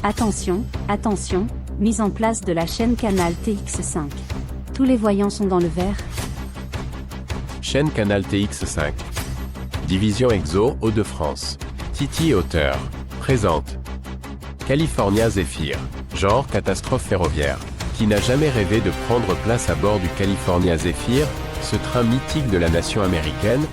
Attention, attention, mise en place de la chaîne Canal TX5. Tous les voyants sont dans le vert. Chaîne Canal TX5. Division Exo, Hauts-de-France. Titi Auteur. Présente. California Zephyr. Genre catastrophe ferroviaire. Qui n'a jamais rêvé de prendre place à bord du California Zephyr, ce train mythique de la nation américaine,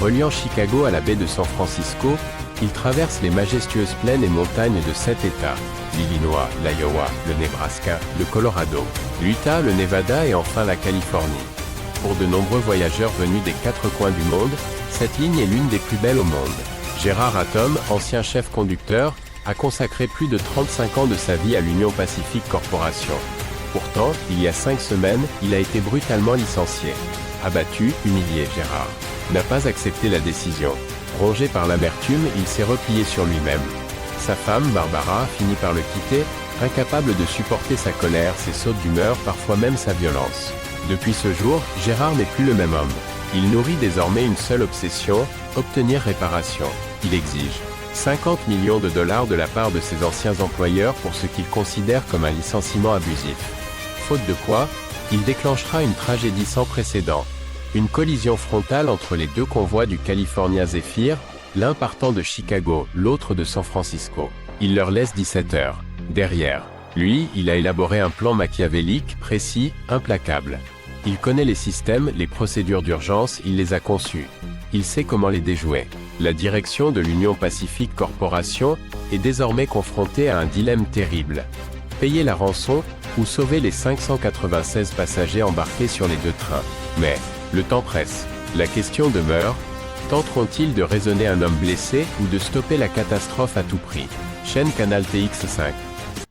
reliant Chicago à la baie de San Francisco, il traverse les majestueuses plaines et montagnes de 7 États, l'Illinois, l'Iowa, le Nebraska, le Colorado, l'Utah, le Nevada et enfin la Californie. Pour de nombreux voyageurs venus des 4 coins du monde, cette ligne est l'une des plus belles au monde. Gérard Atom, ancien chef conducteur, a consacré plus de 35 ans de sa vie à l'Union Pacific Corporation. Pourtant, il y a 5 semaines, il a été brutalement licencié. Abattu, humilié, Gérard n'a pas accepté la décision. Rongé par l'amertume, il s'est replié sur lui-même. Sa femme, Barbara, finit par le quitter, incapable de supporter sa colère, ses sautes d'humeur, parfois même sa violence. Depuis ce jour, Gérard n'est plus le même homme. Il nourrit désormais une seule obsession, obtenir réparation. Il exige 50 millions de dollars de la part de ses anciens employeurs pour ce qu'il considère comme un licenciement abusif. Faute de quoi, il déclenchera une tragédie sans précédent. Une collision frontale entre les deux convois du California Zephyr, l'un partant de Chicago, l'autre de San Francisco. Il leur laisse 17 heures. Derrière, lui, il a élaboré un plan machiavélique, précis, implacable. Il connaît les systèmes, les procédures d'urgence, il les a conçus. Il sait comment les déjouer. La direction de l'Union Pacific Corporation est désormais confrontée à un dilemme terrible. Payer la rançon ou sauver les 596 passagers embarqués sur les 2 trains. Mais le temps presse. La question demeure, tenteront-ils de raisonner un homme blessé ou de stopper la catastrophe à tout prix? Chaîne Canal TX5.